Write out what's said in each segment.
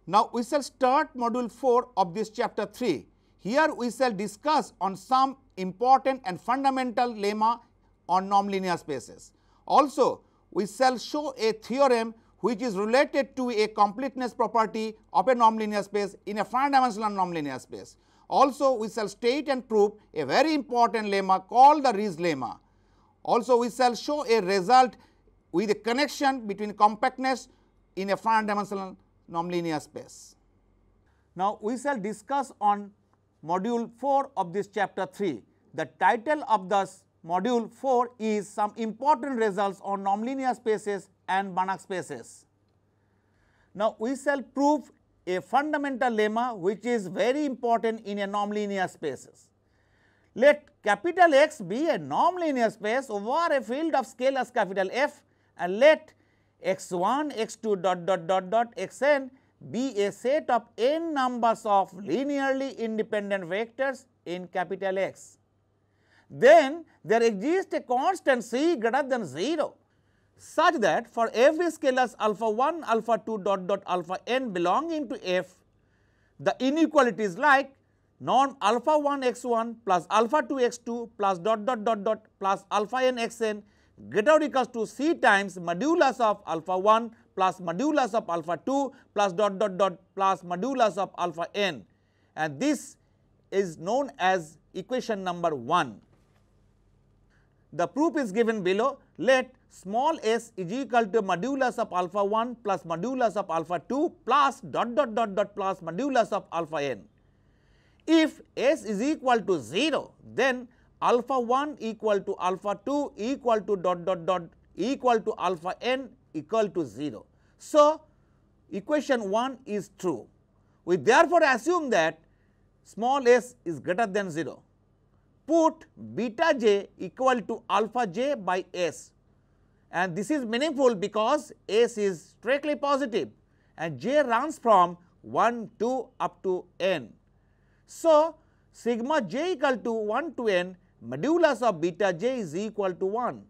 Now, we shall start module 4 of this chapter 3. Here we shall discuss on some important and fundamental lemma on nonlinear spaces. Also, we shall show a theorem which is related to a completeness property of a nonlinear space in a finite dimensional nonlinear space. Also, we shall state and prove a very important lemma called the Ries lemma. Also, we shall show a result with a connection between compactness in a finite dimensional nonlinear space. Now, we shall discuss on module 4 of this chapter 3. The title of this module 4 is some important results on nonlinear spaces and Banach spaces. Now, we shall prove a fundamental lemma which is very important in a nonlinear spaces. Let capital X be a nonlinear space over a field of scalars capital F, and let x1, x2 ... xn be a set of n numbers of linearly independent vectors in capital X. Then there exists a constant c greater than 0 such that for every scalars alpha 1, alpha 2 ... alpha n belonging to F, the inequalities like norm alpha 1 x1 plus alpha 2 x2 plus ... plus alpha n xn greater or equals to c times modulus of alpha 1 plus modulus of alpha 2 plus ... plus modulus of alpha n, and this is known as equation number 1. The proof is given below. Let small s is equal to modulus of alpha 1 plus modulus of alpha 2 plus ... plus modulus of alpha n. If s is equal to 0, then alpha 1 equal to alpha 2 equal to ... equal to alpha n equal to 0. So, equation 1 is true. We therefore assume that small s is greater than 0. Put beta j equal to alpha j by s, and this is meaningful because s is strictly positive and j runs from 1 to up to n. So, sigma j equal to 1 to n modulus of beta j is equal to 1,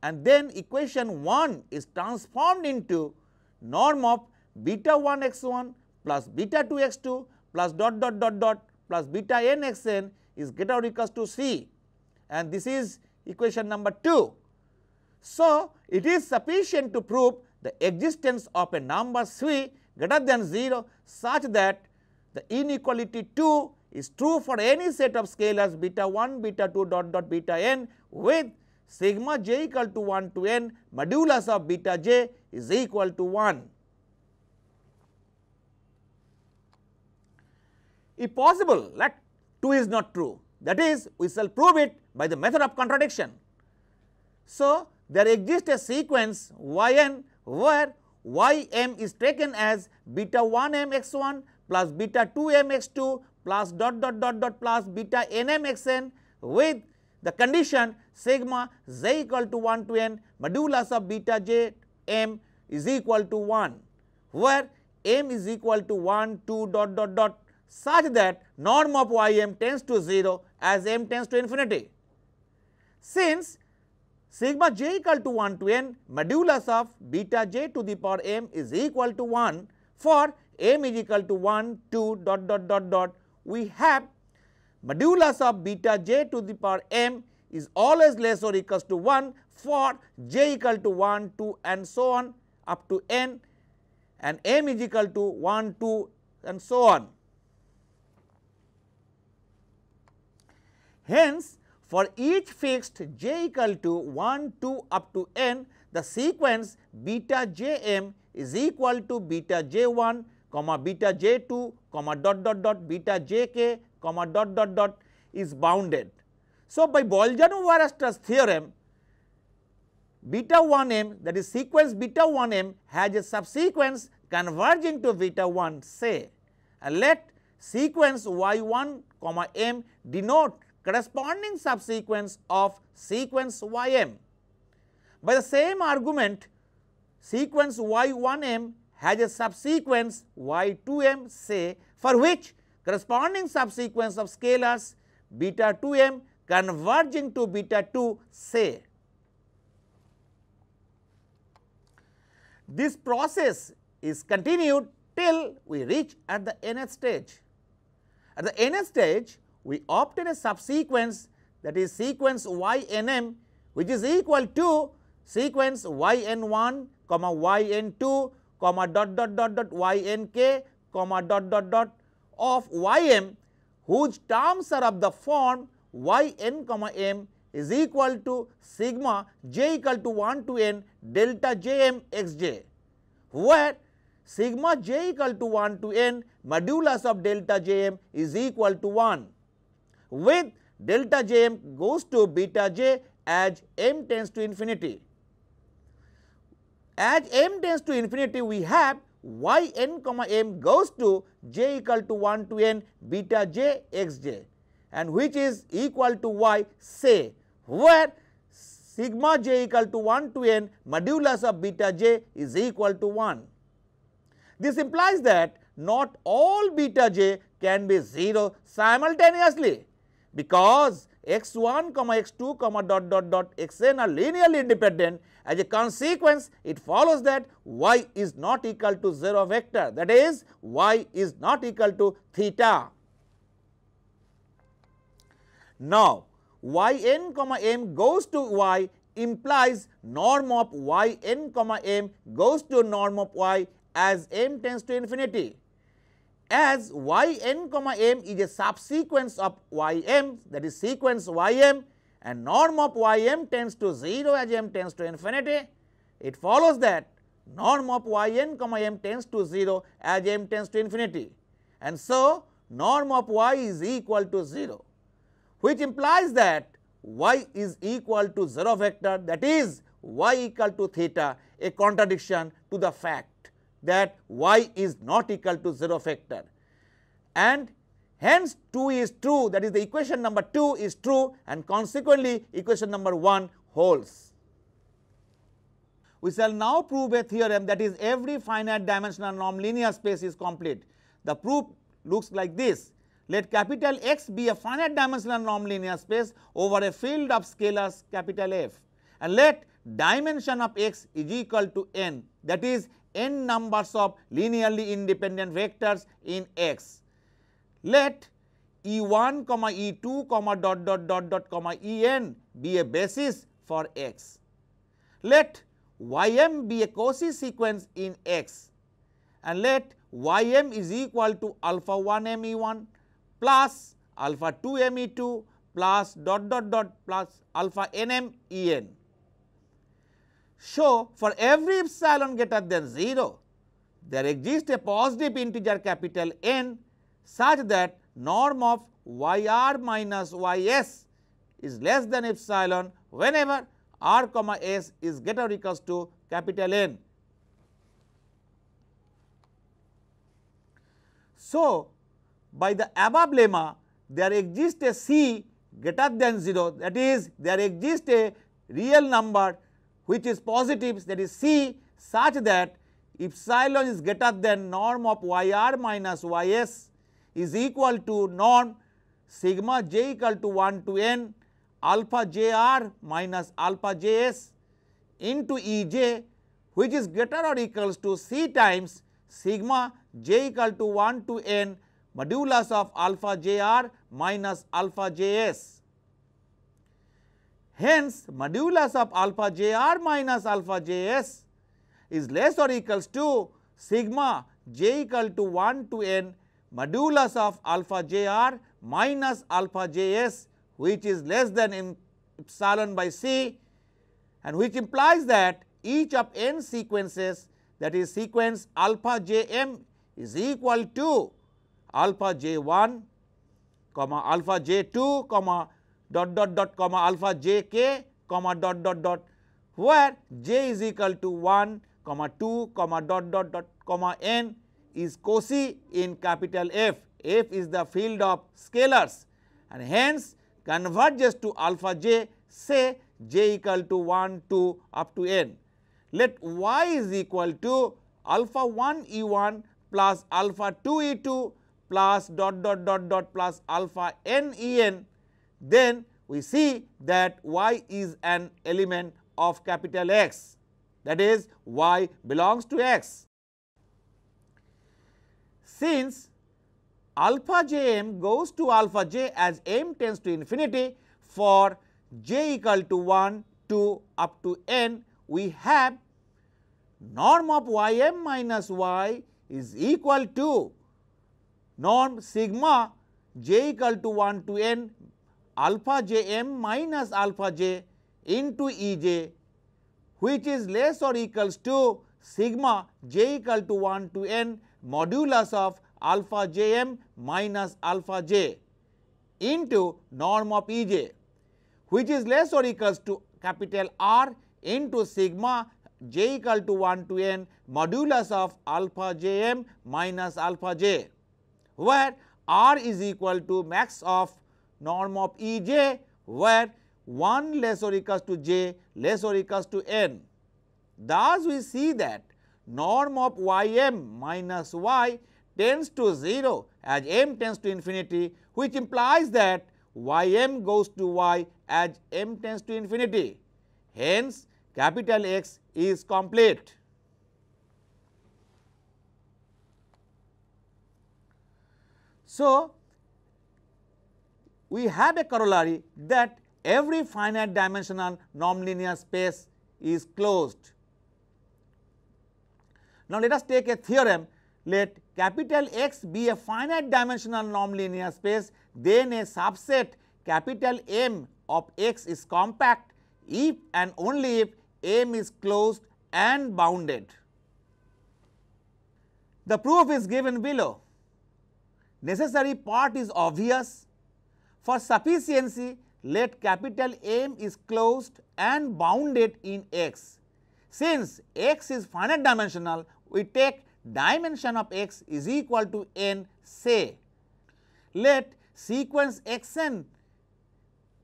and then equation 1 is transformed into norm of beta 1 x1 plus beta 2 x2 plus ... plus beta n xn is greater or equals to c, and this is equation number 2. So, it is sufficient to prove the existence of a number c greater than 0 such that the inequality 2 is true for any set of scalars beta 1, beta 2 ... beta n with sigma j equal to 1 to n modulus of beta j is equal to 1. If possible, let 2 is not true, that is, we shall prove it by the method of contradiction. So, there exists a sequence yn where ym is taken as beta 1 m x1 plus beta 2 m x2 plus ... plus beta n m xn with the condition sigma j equal to 1 to n modulus of beta j m is equal to 1, where m is equal to 1, 2 ... such that norm of ym tends to 0 as m tends to infinity. Since sigma j equal to 1 to n modulus of beta j to the power m is equal to 1 for m is equal to 1, 2 ... we have modulus of beta j to the power m is always less or equals to 1 for j equal to 1, 2 and so on up to n, and m is equal to 1, 2 and so on. Hence, for each fixed j equal to 1, 2 up to n, the sequence beta j m is equal to beta j 1, beta j 2, beta j k, is bounded. So, by Bolzano-Weierstrass theorem, beta 1 m, that is sequence beta 1 m has a subsequence converging to beta 1 say, and let sequence y1, m denote corresponding subsequence of sequence ym. By the same argument, sequence y1m has a subsequence y2m say, for which corresponding subsequence of scalars beta 2m converging to beta 2 say. This process is continued till we reach at the nth stage. At the nth stage, we obtain a subsequence, that is sequence ynm, which is equal to sequence yn1, yn2, ynk, of ym, whose terms are of the form yn, m is equal to sigma j equal to 1 to n delta jm xj, where sigma j equal to 1 to n modulus of delta jm is equal to 1, with delta jm goes to beta j as m tends to infinity. As m tends to infinity, we have yn, m goes to j equal to 1 to n beta j xj, and which is equal to y, say, where sigma j equal to 1 to n modulus of beta j is equal to 1. This implies that not all beta j can be 0 simultaneously, because x1, x2, xn are linearly independent. As a consequence, it follows that y is not equal to 0 vector, that is, y is not equal to theta. Now, yn, m goes to y implies norm of yn, m goes to norm of y as m tends to infinity. As yn, m is a subsequence of ym, that is sequence ym, and norm of ym tends to 0 as m tends to infinity, it follows that norm of yn, m tends to 0 as m tends to infinity, and so norm of y is equal to 0, which implies that y is equal to 0 vector, that is, y equal to theta, a contradiction to the fact that y is not equal to 0 vector, and hence 2 is true, that is, the equation number 2 is true, and consequently equation number 1 holds. We shall now prove a theorem, that is, every finite dimensional nonlinear space is complete. The proof looks like this. Let capital X be a finite dimensional nonlinear space over a field of scalars capital F, and let dimension of X is equal to n, that is, n numbers of linearly independent vectors in X. Let E1, E2, En be a basis for X. Let Ym be a Cauchy sequence in X, and let Ym is equal to alpha 1 m E1 plus alpha 2 m E2 plus plus alpha nm En. So, for every epsilon greater than 0, there exists a positive integer capital N such that norm of yr minus ys is less than epsilon whenever r comma s is greater or equals to capital N. So, by the above lemma, there exists a c greater than 0, that is, there exists a real number which is positive, that is c, such that epsilon is greater than norm of yr minus ys is equal to norm sigma j equal to 1 to n alpha jr minus alpha js into Ej, which is greater or equals to c times sigma j equal to 1 to n modulus of alpha jr minus alpha js. Hence, modulus of alpha jr minus alpha js is less or equals to sigma j equal to 1 to n modulus of alpha jr minus alpha js, which is less than epsilon by c, and which implies that each of n sequences, that is sequence alpha jm, is equal to alpha j1 comma alpha j2 comma alpha jk comma where j is equal to 1 comma 2 comma n is Cauchy in capital F. F is the field of scalars, and hence converges to alpha j, say j equal to 1 to up to n. Let y is equal to alpha 1 E1 plus alpha 2 E2 plus plus alpha n En. Then we see that y is an element of capital X, that is, y belongs to X. Since alpha j m goes to alpha j as m tends to infinity for j equal to 1, 2 up to n, we have norm of y m minus y is equal to norm sigma j equal to 1 to n alpha j m minus alpha j into E j, which is less or equals to sigma j equal to 1 to n modulus of alpha j m minus alpha j into norm of E j, which is less or equals to capital R into sigma j equal to 1 to n modulus of alpha j m minus alpha j, where R is equal to max of norm of E j, where 1 less or equals to j less or equals to n. Thus, we see that norm of y m minus y tends to 0 as m tends to infinity, which implies that y m goes to y as m tends to infinity. Hence, capital X is complete. So, we have a corollary that every finite dimensional nonlinear space is closed. Now, let us take a theorem. Let capital X be a finite dimensional nonlinear space, then a subset capital M of X is compact if and only if M is closed and bounded. The proof is given below. Necessary part is obvious. For sufficiency, let capital M is closed and bounded in X. Since X is finite dimensional, we take dimension of X is equal to n, say. Let sequence xn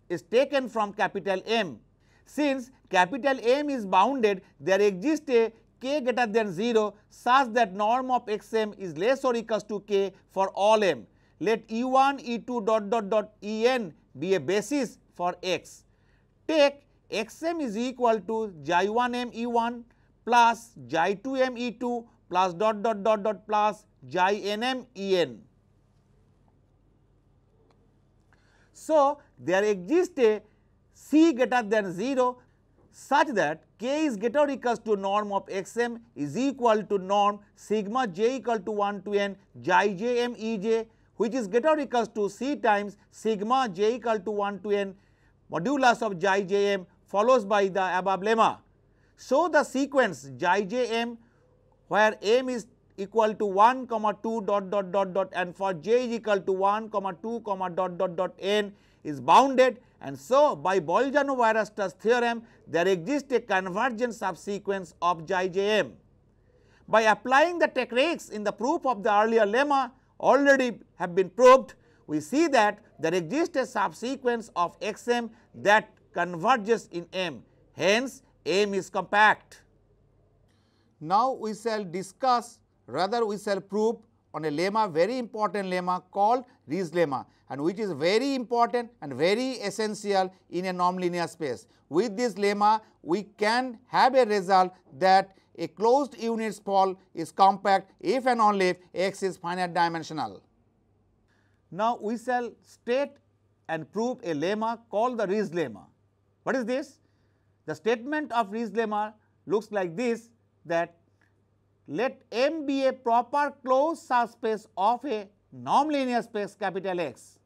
is taken from capital M. Since capital M is bounded, there exists a k greater than 0 such that norm of xm is less or equals to k for all m. Let E1, E2 dot dot dot En be a basis for x. Take xm is equal to xi1m E1 plus xi2m E2 plus dot dot dot dot plus xinm En. So, there exists a c greater than 0 such that k is greater or equals to norm of xm is equal to norm sigma j equal to 1 to n xi jm Ej, which is greater or equals to c times sigma j equal to 1 to n modulus of xi jm follows by the above lemma. So, the sequence xi jm where m is equal to 1, 2 dot dot dot dot and for j is equal to 1, 2, dot dot dot n is bounded, and so by Bolzano-Weierstrass theorem there exists a convergent subsequence of xi jm. By applying the techniques in the proof of the earlier lemma already have been proved, we see that there exists a subsequence of xm that converges in M. Hence, M is compact. Now, we shall discuss, rather we shall prove on a lemma, very important lemma called Riesz lemma, and which is very important and very essential in a nonlinear space. With this lemma, we can have a result that a closed unit spall is compact if and only if X is finite dimensional. Now, we shall state and prove a lemma called the Riesz lemma. What is this? The statement of Riesz lemma looks like this, that let M be a proper closed subspace of a nonlinear space capital X.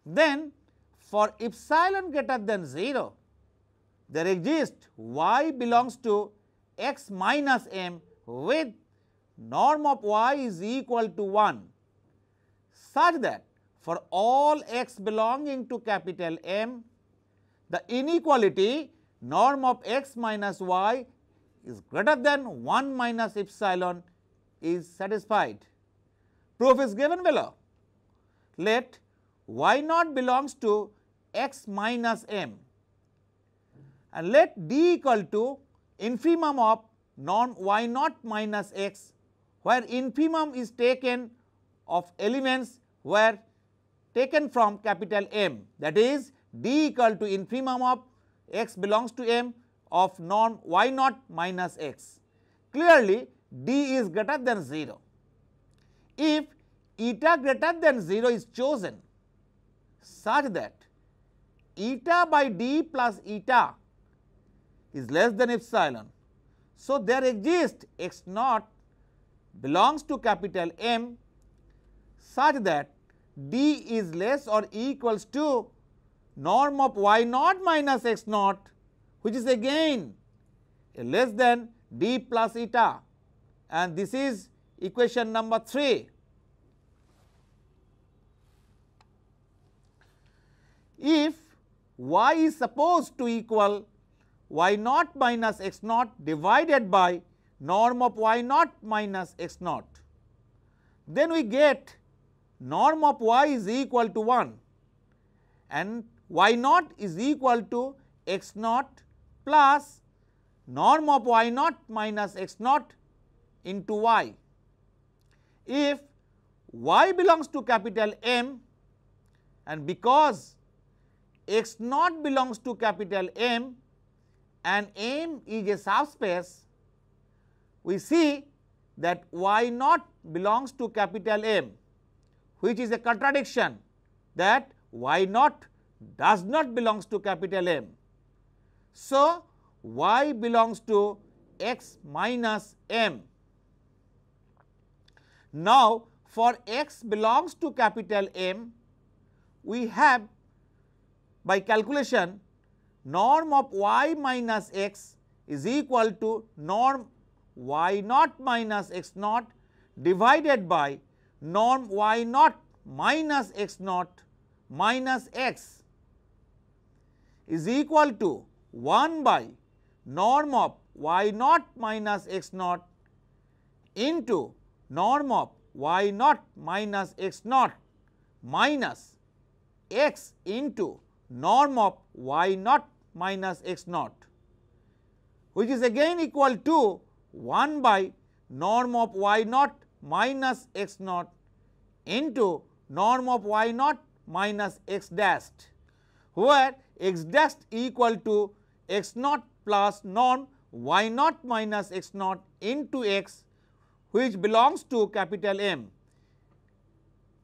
Then, for epsilon greater than 0, there exists y belongs to x minus m with norm of y is equal to 1, such that for all x belonging to capital M, the inequality norm of x minus y is greater than 1 minus epsilon is satisfied. Proof is given below. Let y naught belongs to x minus m and let d equal to infimum of norm y naught minus x, where infimum is taken of elements were taken from capital M, that is d equal to infimum of x belongs to M of norm y naught minus x. Clearly, d is greater than 0. if eta greater than 0 is chosen such that eta by d plus eta is less than epsilon. So, there exists x naught belongs to capital M such that d is less or equals to norm of y naught minus x naught, which is again less than d plus eta, and this is equation number 3. If y is supposed to equal y naught minus x naught divided by norm of y naught minus x naught, then we get norm of y is equal to 1 and y naught is equal to x naught plus norm of y naught minus x naught into y. If y belongs to capital M and because x naught belongs to capital M and M is a subspace, we see that y naught belongs to capital M, which is a contradiction, that y naught does not belongs to capital M. So, y belongs to x minus M. Now, for x belongs to capital M, we have by calculation norm of y minus x is equal to norm y naught minus x naught divided by norm y naught minus x naught minus x is equal to 1 by norm of y naught minus x naught into norm of y naught minus x naught minus x into norm of y naught minus x naught, which is again equal to 1 by norm of y naught minus x naught into norm of y naught minus x dashed, where x dashed equal to x naught plus norm y naught minus x naught into x, which belongs to capital M,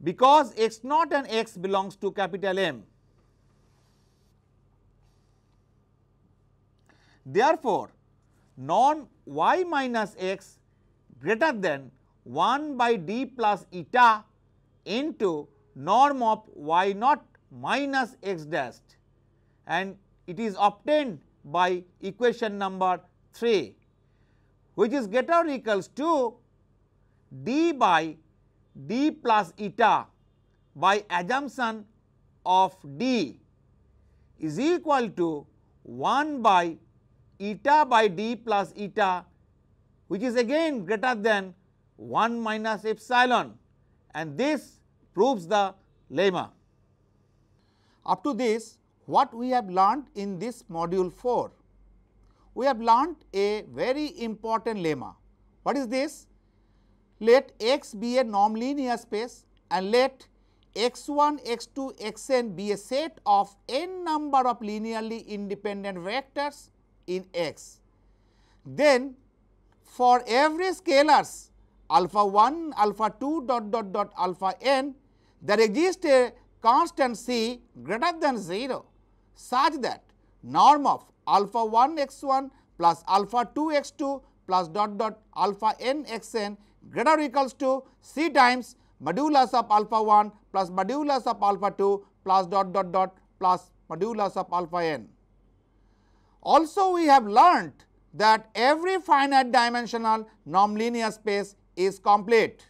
because x naught and x belongs to capital M. Therefore, norm y minus x greater than 1 by d plus eta into norm of y naught minus x dashed, and it is obtained by equation number 3, which is greater or equals to d by d plus eta by assumption of d is equal to 1 by eta by d plus eta, which is again greater than 1 minus epsilon, and this proves the lemma. Up to this, what we have learnt in this module 4? We have learnt a very important lemma. What is this? Let X be a nonlinear space and let x1, x2, xn be a set of n number of linearly independent vectors in X. Then for every scalars alpha 1, alpha 2 dot alpha n, there exists a constant c greater than 0 such that norm of alpha 1 x1 plus alpha 2 x2 plus dot alpha n xn greater or equals to c times modulus of alpha 1 plus modulus of alpha 2 plus dot plus modulus of alpha n. Also, we have learnt that every finite dimensional nonlinear space is complete.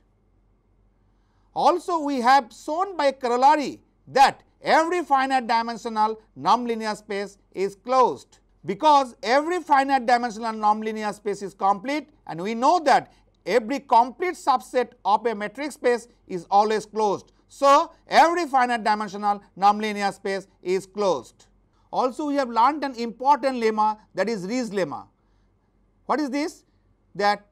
Also, we have shown by corollary that every finite dimensional nonlinear space is closed, because every finite dimensional nonlinear space is complete, and we know that every complete subset of a metric space is always closed. So, every finite dimensional nonlinear space is closed. Also, we have learnt an important lemma, that is Ree's lemma. What is this? That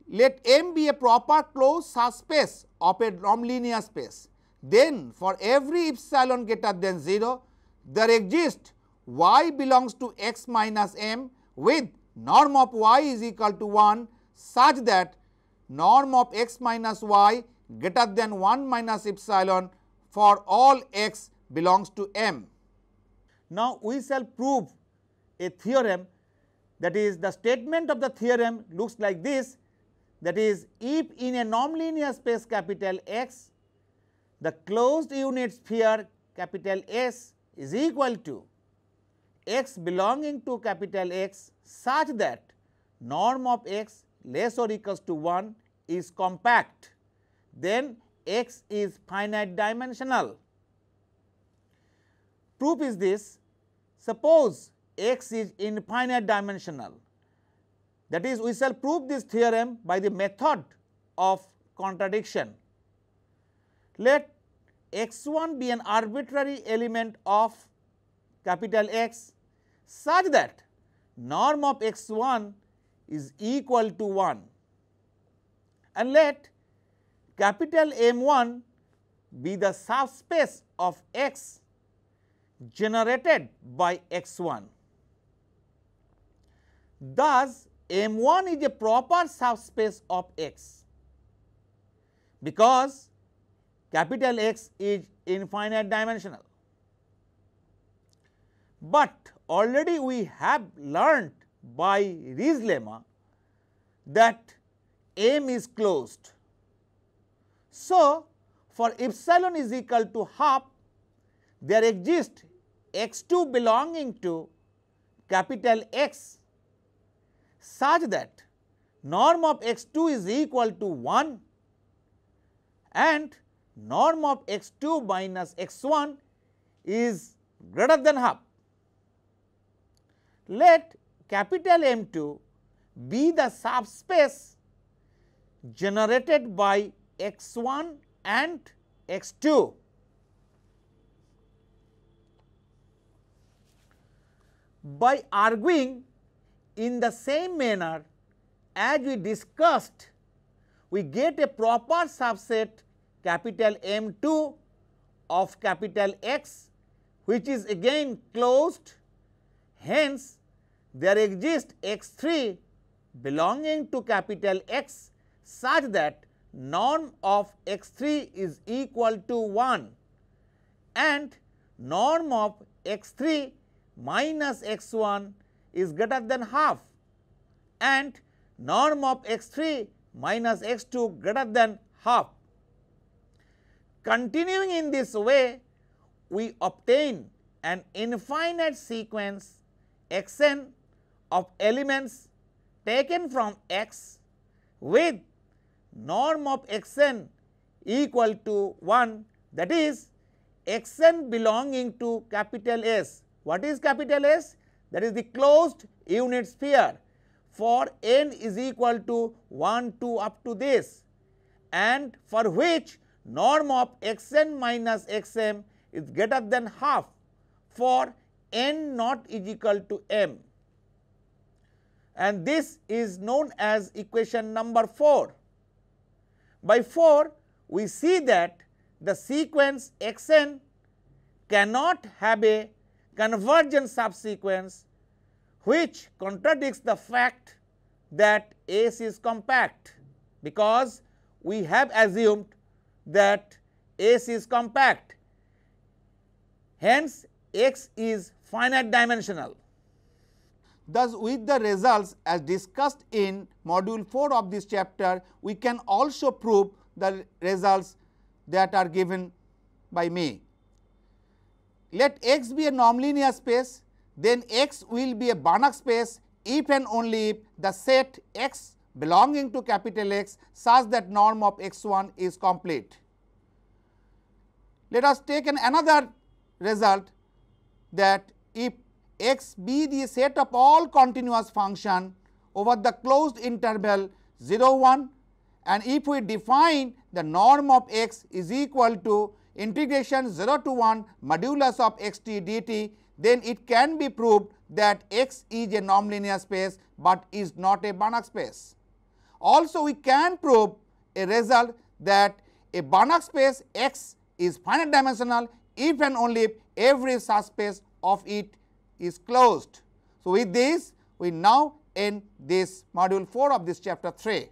let M be a proper closed subspace of a nonlinear space. Then for every epsilon greater than 0, there exists y belongs to x minus m with norm of y is equal to 1 such that norm of x minus y greater than 1 minus epsilon for all x belongs to M. Now, we shall prove a theorem, that is, the statement of the theorem looks like this, that is, if in a nonlinear space capital X, the closed unit sphere capital S is equal to x belonging to capital X such that norm of x less or equals to 1 is compact, then x is finite dimensional. Proof is this: suppose x is infinite dimensional, that is, we shall prove this theorem by the method of contradiction. Let x1 be an arbitrary element of capital X such that norm of x1 is equal to 1, and let capital M1 be the subspace of X generated by x1. Thus, M1 is a proper subspace of X because capital X is infinite dimensional. But already we have learnt by Ree's lemma that M is closed. So, for epsilon is equal to half, there exists x2 belonging to capital X such that norm of x2 is equal to 1 and norm of x2 minus x1 is greater than half. Let capital M2 be the subspace generated by x1 and x2. By arguing in the same manner as we discussed, we get a proper subset capital M2 of capital X, which is again closed. Hence, there exists x3 belonging to capital X such that norm of x3 is equal to 1 and norm of x3 minus x1 is greater than half and norm of x3 minus x2 greater than half. Continuing in this way, we obtain an infinite sequence xn of elements taken from X with norm of xn equal to 1, that is, xn belonging to capital S. What is capital S? That is the closed unit sphere for n is equal to 1, 2 up to this, and for which norm of xn minus xm is greater than half for n not is equal to m, and this is known as equation number 4. By 4, we see that the sequence xn cannot have a convergent subsequence, which contradicts the fact that S is compact, because we have assumed that S is compact. Hence, X is finite dimensional. Thus, with the results as discussed in module 4 of this chapter, we can also prove the results that are given by me. Let X be a nonlinear space, then X will be a Banach space if and only if the set X belonging to capital X such that norm of x1 is complete. Let us take another result, that if X be the set of all continuous function over the closed interval 0, 1, and if we define the norm of x is equal to integration 0 to 1 modulus of xt dt, then it can be proved that X is a nonlinear space, but is not a Banach space. Also, we can prove a result that a Banach space X is finite dimensional if and only if every subspace of it is closed. So, with this we now end this module 4 of this chapter 3.